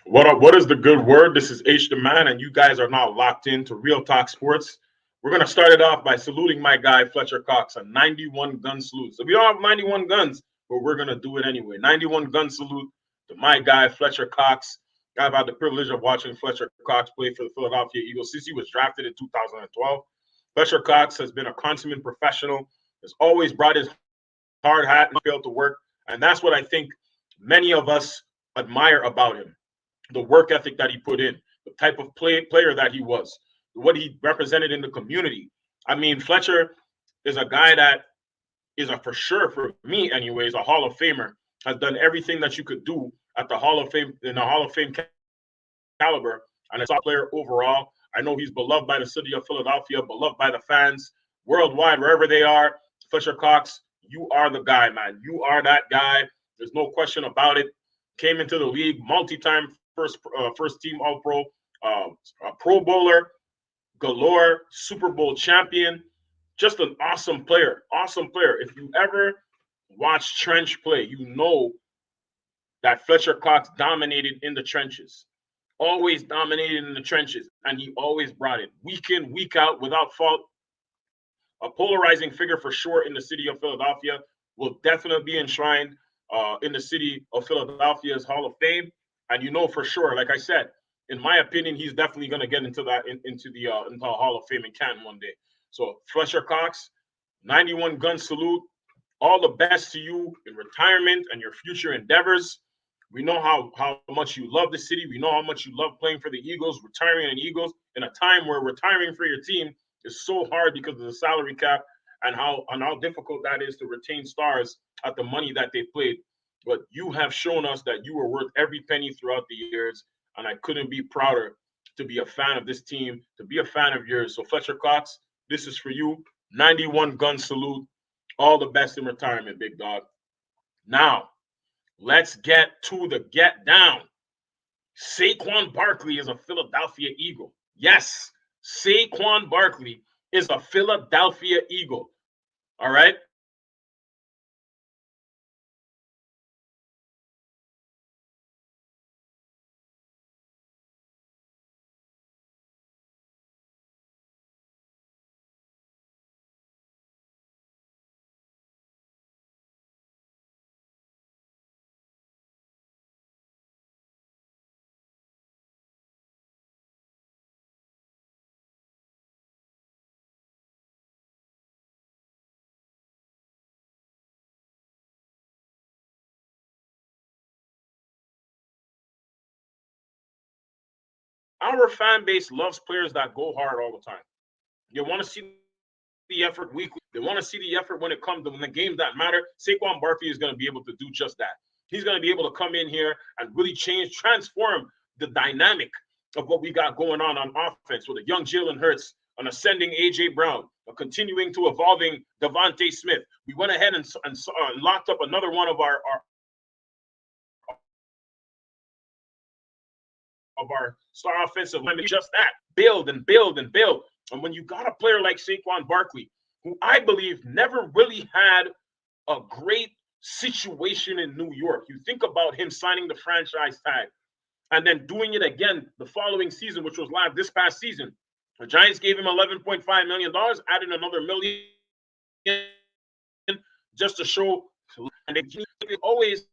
What up? What is the good word? This is Htheman, and you guys are now locked into Real Talk Sports. We're gonna start it off by saluting my guy Fletcher Cox, a 91 gun salute. So we don't have 91 guns, but we're gonna do it anyway. 91 gun salute to my guy Fletcher Cox. I've had the privilege of watching Fletcher Cox play for the Philadelphia Eagles since he was drafted in 2012. Fletcher Cox has been a consummate professional. Has always brought his hard hat and failed to work, and that's what I think many of us admire about him. The work ethic that he put in, the type of player that he was, what he represented in the community. I mean, Fletcher is a guy that is a for sure, for me anyways, a Hall of Famer, has done everything that you could do at the Hall of Fame, in the Hall of Fame caliber, and a top player overall. I know he's beloved by the city of Philadelphia, beloved by the fans worldwide, wherever they are. Fletcher Cox, you are the guy, man. You are that guy. There's no question about it. Came into the league, multi-time first team All-Pro, a Pro Bowler galore, Super Bowl champion, just an awesome player. Awesome player. If you ever watch trench play, you know that Fletcher Cox dominated in the trenches, always dominated in the trenches, and he always brought it week in, week out, without fault. A polarizing figure for sure in the city of Philadelphia, will definitely be enshrined in the city of Philadelphia's Hall of Fame. And you know for sure, like I said, in my opinion, he's definitely going to get into that into the Hall of Fame in Canton one day. So Fletcher Cox, 91 gun salute. All the best to you in retirement and your future endeavors. We know how much you love the city. We know how much you love playing for the Eagles, retiring in Eagles in a time where retiring for your team is so hard because of the salary cap and how difficult that is to retain stars at the money that they played. But you have shown us that you were worth every penny throughout the years, and I couldn't be prouder to be a fan of this team, to be a fan of yours. So Fletcher Cox, this is for you. 91 gun salute. All the best in retirement, big dog. Now, let's get to the get down. Saquon Barkley is a Philadelphia Eagle. Yes, Saquon Barkley is a Philadelphia Eagle. All right? Our fan base loves players that go hard all the time. You want to see the effort weekly. They want to see the effort when it comes to when the games that matter. Saquon Barkley is going to be able to do just that. He's going to be able to come in here and really transform the dynamic of what we got going on offense with a young Jalen Hurts, an ascending A.J. Brown, a continuing to evolving Devontae Smith. We went ahead and locked up another one of our star offensive linemen. Just that, build and build and build. And when you got a player like Saquon Barkley, who I believe never really had a great situation in New York, you think about him signing the franchise tag and then doing it again the following season, which was live this past season. The Giants gave him $11.5 million, added another million just to show. And he always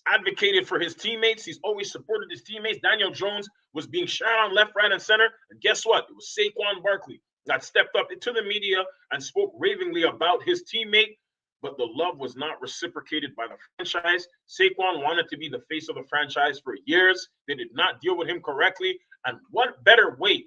advocated for his teammates. He's always supported his teammates. Daniel Jones was being shot on left, right, and center. And guess what? It was Saquon Barkley that stepped up into the media and spoke ravingly about his teammate, but the love was not reciprocated by the franchise. Saquon wanted to be the face of the franchise for years. They did not deal with him correctly. And what better way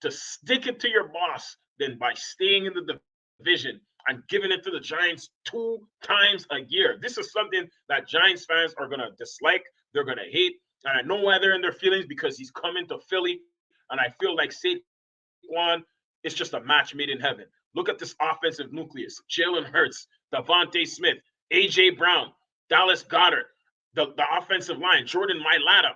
to stick it to your boss than by staying in the division and giving it to the Giants 2 times a year? This is something that Giants fans are going to dislike. They're going to hate. And I know why they're in their feelings, because he's coming to Philly. And I feel like Saquon is just a match made in heaven. Look at this offensive nucleus. Jalen Hurts, Devontae Smith, A.J. Brown, Dallas Goedert, the offensive line, Jordan Mailata.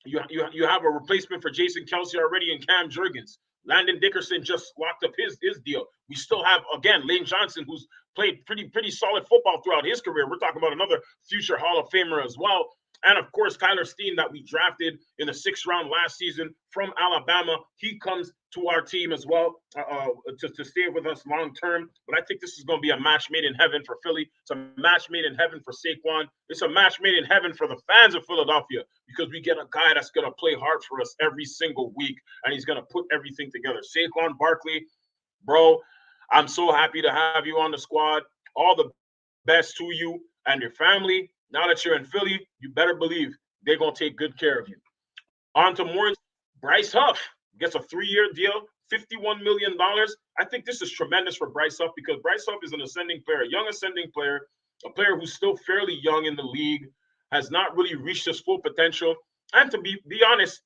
You have a replacement for Jason Kelce already in Cam Jurgens. Landon Dickerson just locked up his deal. We still have, again, Lane Johnson, who's played pretty solid football throughout his career. We're talking about another future Hall of Famer as well. And of course, Kyler Steen that we drafted in the 6th round last season from Alabama. He comes to our team as well to stay with us long term. But I think this is going to be a match made in heaven for Philly. It's a match made in heaven for Saquon. It's a match made in heaven for the fans of Philadelphia, because we get a guy that's going to play hard for us every single week, and he's going to put everything together. Saquon Barkley, bro, I'm so happy to have you on the squad. All the best to you and your family. Now that you're in Philly, you better believe they're going to take good care of you. On to more. Bryce Huff gets a 3-year deal, $51 million. I think this is tremendous for Bryce Huff, because Bryce Huff is an ascending player, a young ascending player, a player who's still fairly young in the league, has not really reached his full potential. And to be honest,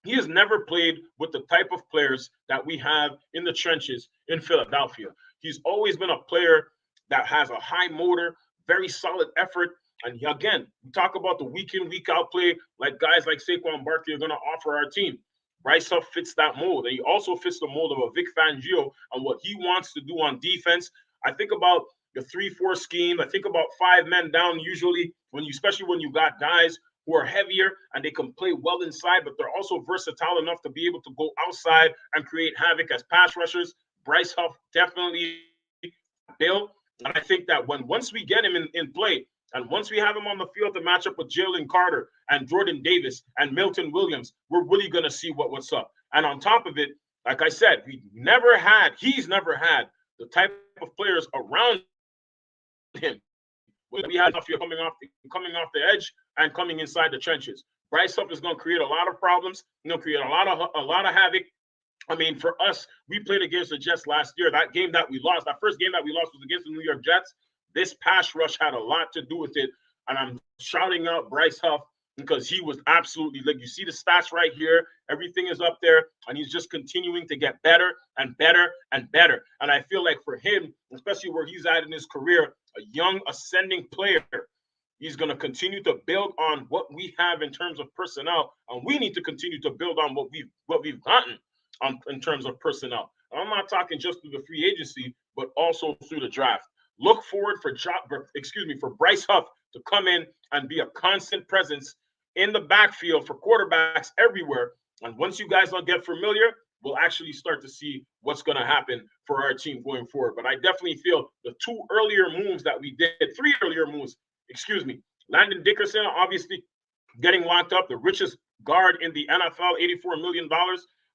he has never played with the type of players that we have in the trenches in Philadelphia. He's always been a player that has a high motor, very solid effort. And again, we talk about the week in, week out play like guys like Saquon Barkley are going to offer our team. Bryce Huff fits that mold. And he also fits the mold of a Vic Fangio and what he wants to do on defense. I think about the 3-4 scheme. I think about 5 men down usually, especially when you got guys who are heavier and they can play well inside, but they're also versatile enough to be able to go outside and create havoc as pass rushers. Bryce Huff definitely built. And I think that once we get him in play, and once we have him on the field to match up with Jalen Carter and Jordan Davis and Milton Williams, we're really going to see what's up. And on top of it, like I said, he's never had the type of players around him. We had coming off the edge and coming inside the trenches. Bryce Huff is going to create a lot of problems. Create a lot of havoc. I mean, for us, we played against the Jets last year. That game that we lost, that first game that we lost was against the New York Jets. This pass rush had a lot to do with it. And I'm shouting out Bryce Huff because he was absolutely, like, you see the stats right here. Everything is up there, and he's just continuing to get better and better and better. And I feel like for him, especially where he's at in his career, a young ascending player, he's going to continue to build on what we have in terms of personnel, and we need to continue to build on what we've gotten in terms of personnel. And I'm not talking just through the free agency, but also through the draft. Look forward for Bryce Huff to come in and be a constant presence in the backfield for quarterbacks everywhere. And once you guys all get familiar, we'll actually start to see what's going to happen for our team going forward. But I definitely feel the 3 earlier moves. Landon Dickerson, obviously getting locked up, the richest guard in the NFL, $84 million.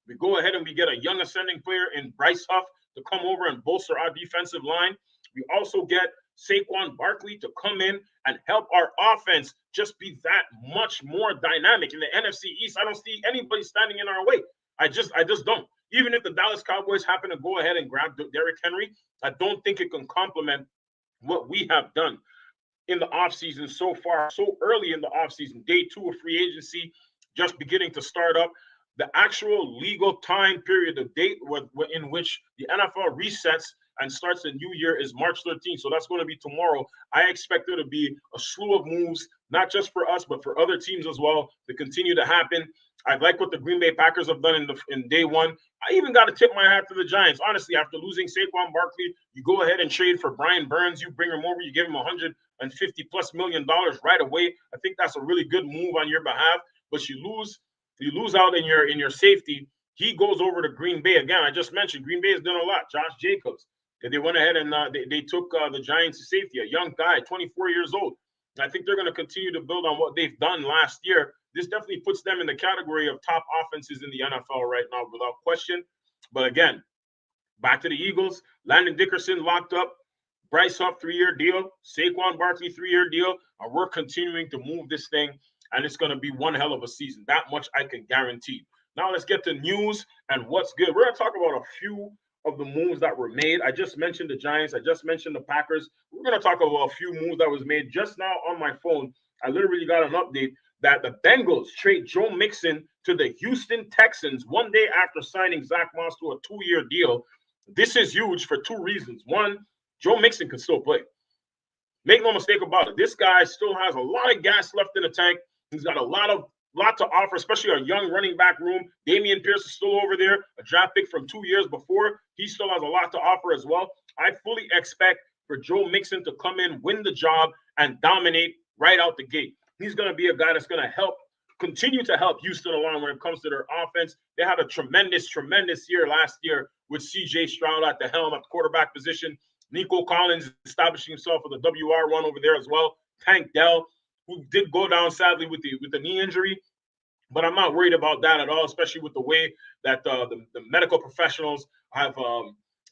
We go ahead and we get a young ascending player in Bryce Huff to come over and bolster our defensive line. We also get Saquon Barkley to come in and help our offense just be that much more dynamic. In the NFC East, I don't see anybody standing in our way. I just don't. Even if the Dallas Cowboys happen to go ahead and grab Derrick Henry, I don't think it can complement what we have done in the offseason so far, so early in the offseason, day 2 of free agency, just beginning to start up. The actual legal time period, the date in which the NFL resets and starts the new year is March 13th. So that's going to be tomorrow. I expect there to be a slew of moves, not just for us, but for other teams as well, to continue to happen. I like what the Green Bay Packers have done in day 1. I even got to tip my hat to the Giants. Honestly, after losing Saquon Barkley, you go ahead and trade for Brian Burns. You bring him over. You give him $150+ million right away. I think that's a really good move on your behalf. But you lose out in your safety. He goes over to Green Bay. Again, I just mentioned Green Bay has done a lot. Josh Jacobs. They went ahead and they took the Giants' safety, a young guy, 24 years old. And I think they're going to continue to build on what they've done last year. This definitely puts them in the category of top offenses in the NFL right now, without question. But again, back to the Eagles. Landon Dickerson locked up. Bryce Huff, 3-year deal. Saquon Barkley, 3-year deal. And we're continuing to move this thing, and it's going to be one hell of a season. That much I can guarantee. Now let's get to news and what's good. We're going to talk about a few of the moves that were made. I just mentioned the Giants. I just mentioned the Packers. We're going to talk about a few moves that was made just now on my phone. I literally got an update that the Bengals trade Joe Mixon to the Houston Texans one day after signing Zach Moss to a 2-year deal. This is huge for 2 reasons. One, Joe Mixon can still play. Make no mistake about it. This guy still has a lot of gas left in the tank. He's got a lot to offer, especially a young running back room. Damian Pierce is still over there, a draft pick from 2 years before. He still has a lot to offer as well. I fully expect for Joe Mixon to come in, win the job, and dominate right out the gate. He's going to be a guy that's going to continue to help Houston along when it comes to their offense. They had a tremendous year last year with C.J. Stroud at the helm at the quarterback position. Nico Collins establishing himself with a WR1 over there as well. Tank Dell, who did go down sadly with the knee injury. But I'm not worried about that at all, especially with the way that the medical professionals have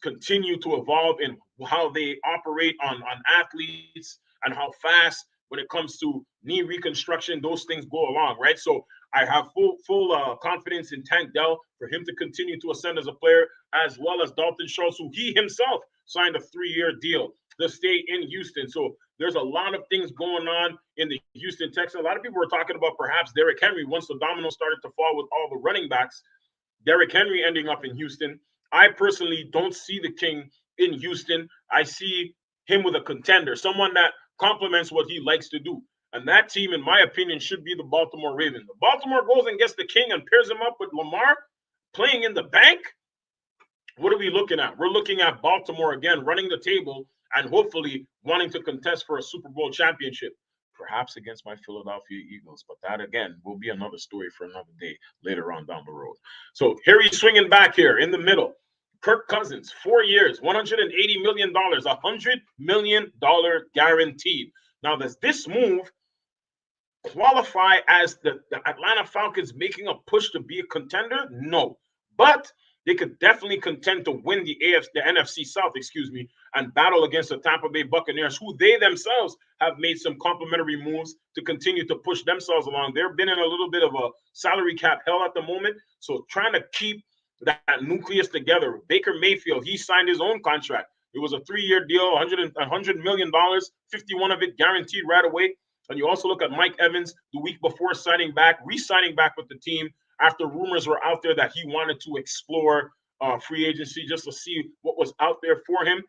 continued to evolve in how they operate on athletes and how fast, when it comes to knee reconstruction, those things go along, right? So I have full confidence in Tank Dell for him to continue to ascend as a player, as well as Dalton Schultz, who he himself signed a 3-year deal to stay in Houston. So there's a lot of things going on in the Houston Texans. A lot of people were talking about perhaps Derrick Henry once the dominoes started to fall with all the running backs. Derrick Henry ending up in Houston. I personally don't see the King in Houston. I see him with a contender, someone that complements what he likes to do. And that team, in my opinion, should be the Baltimore Ravens. If Baltimore goes and gets the King and pairs him up with Lamar playing in the bank, what are we looking at? We're looking at Baltimore again running the table and hopefully wanting to contest for a Super Bowl championship, perhaps against my Philadelphia Eagles. But that, again, will be another story for another day later on down the road. So here he's swinging back here in the middle. Kirk Cousins, 4 years, $180 million, $100 million guaranteed. Now, does this move qualify as the Atlanta Falcons making a push to be a contender? No. But they could definitely contend to win the NFC South, and battle against the Tampa Bay Buccaneers, who they themselves have made some complimentary moves to continue to push themselves along. They've been in a little bit of a salary cap hell at the moment, so trying to keep that nucleus together. Baker Mayfield, he signed his own contract. It was a 3-year deal, $100 million, 51 of it guaranteed right away. And you also look at Mike Evans the week before re-signing back with the team after rumors were out there that he wanted to explore free agency just to see what was out there for him.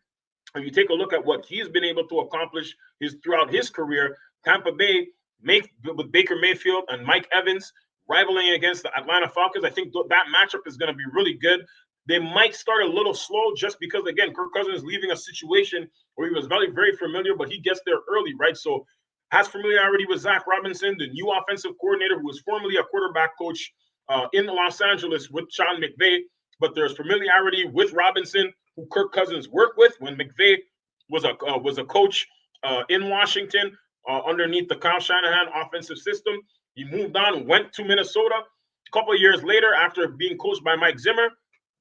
And you take a look at what he's been able to accomplish throughout his career, Tampa Bay with Baker Mayfield and Mike Evans rivaling against the Atlanta Falcons. I think that matchup is going to be really good. They might start a little slow just because, again, Kirk Cousins is leaving a situation where he was very, very familiar, but he gets there early, right? So has familiarity with Zach Robinson, the new offensive coordinator who was formerly a quarterback coach in Los Angeles with Sean McVay, but there's familiarity with Robinson, who Kirk Cousins worked with when McVay was a coach in Washington underneath the Kyle Shanahan offensive system. He moved on, went to Minnesota. A couple of years later, after being coached by Mike Zimmer,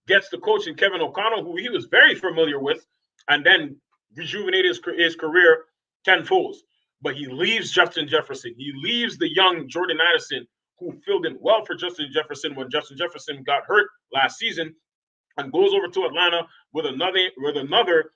gets the coach in Kevin O'Connell, who he was very familiar with, and then rejuvenated his career tenfold. But he leaves Justin Jefferson. He leaves the young Jordan Addison, who filled in well for Justin Jefferson when Justin Jefferson got hurt last season, and goes over to Atlanta with another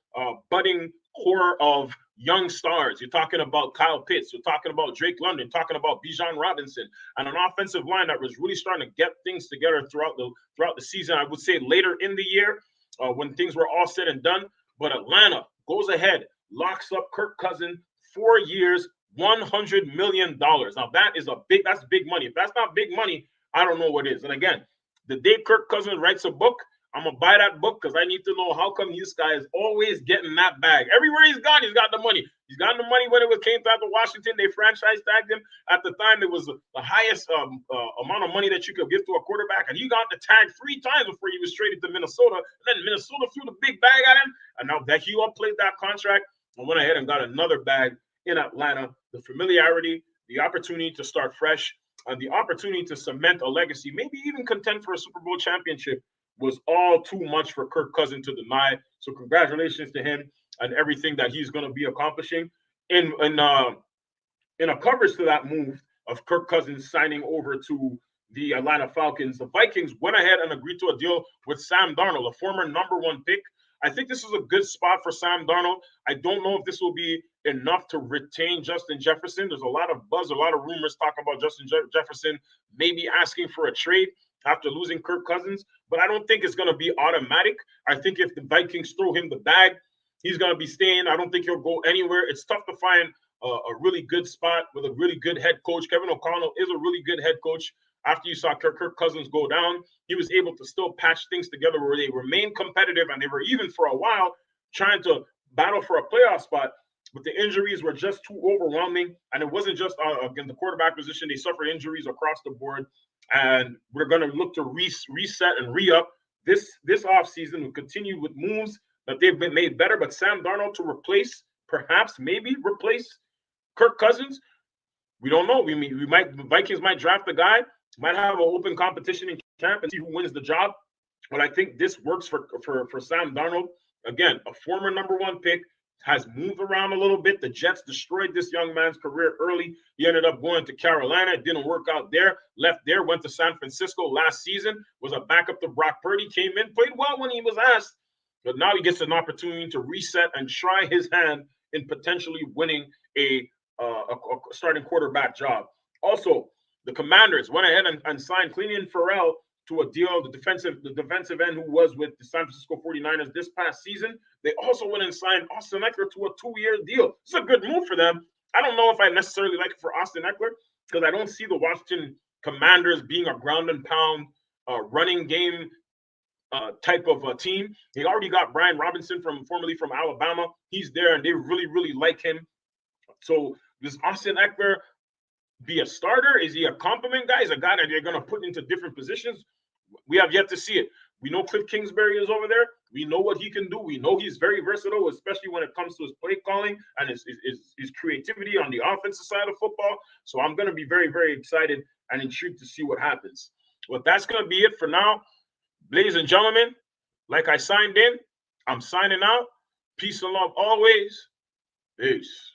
budding core of young stars. You're talking about Kyle Pitts. You're talking about Drake London. Talking about Bijan Robinson, and an offensive line that was really starting to get things together throughout the season. I would say later in the year when things were all said and done. But Atlanta goes ahead, locks up Kirk Cousins, 4 years, $100 million. Now that's big money. If that's not big money, I don't know what is. And again, the day Kirk Cousins writes a book, I'm going to buy that book because I need to know how come this guy is always getting that bag. Everywhere he's gone, he's got the money. He's got the money when it came to Washington. They franchise tagged him. At the time, it was the highest amount of money that you could give to a quarterback. And he got the tag 3 times before he was traded to Minnesota. And then Minnesota threw the big bag at him. And now that he upplayed that contract and went ahead and got another bag in Atlanta. The familiarity, the opportunity to start fresh, and the opportunity to cement a legacy, maybe even contend for a Super Bowl championship, was all too much for Kirk Cousins to deny. So congratulations to him and everything that he's going to be accomplishing. In a coverage to that move of Kirk Cousins signing over to the Atlanta Falcons, the Vikings went ahead and agreed to a deal with Sam Darnold, a former #1 pick. I think this is a good spot for Sam Darnold. I don't know if this will be enough to retain Justin Jefferson. There's a lot of buzz, a lot of rumors talking about Justin Jefferson maybe asking for a trade after losing Kirk Cousins, but I don't think it's going to be automatic. I think if the Vikings throw him the bag, he's going to be staying. I don't think he'll go anywhere. It's tough to find a really good spot with a really good head coach. Kevin O'Connell is a really good head coach. After you saw Kirk Cousins go down, he was able to still patch things together where they remained competitive, and they were even for a while trying to battle for a playoff spot. but the injuries were just too overwhelming. And it wasn't just again the quarterback position; they suffered injuries across the board. And we're going to look to reset and re-up this offseason. We'll continue with moves that they've been made better. But Sam Darnold to replace, perhaps, maybe replace Kirk Cousins. We don't know. The Vikings might draft a guy, might have an open competition in camp and see who wins the job. But I think this works for Sam Darnold. Again, a former #1 pick, has moved around a little bit. The Jets destroyed this young man's career early. He ended up going to Carolina. It didn't work out there. Left there, went to San Francisco last season, was a backup to Brock Purdy, came in, played well when he was asked. But now he gets an opportunity to reset and try his hand in potentially winning a starting quarterback job. Also, the Commanders went ahead and signed Clelin Ferrell to a deal, the defensive end who was with the San Francisco 49ers this past season. They also went and signed Austin Eckler to a 2-year deal. It's a good move for them. I don't know if I necessarily like it for Austin Eckler because I don't see the Washington Commanders being a ground and pound running game type of a team. They already got Brian Robinson formerly from Alabama. He's there, and they really, really like him. So does Austin Eckler be a starter? Is he a compliment guy? Is a guy that they're going to put into different positions? We have yet to see it. We know Cliff Kingsbury is over there. We know what he can do. We know he's very versatile, especially when it comes to his play calling and his creativity on the offensive side of football. So I'm going to be very, very excited and intrigued to see what happens. Well, that's going to be it for now. Ladies and gentlemen, like I signed in, I'm signing out. Peace and love always. Peace.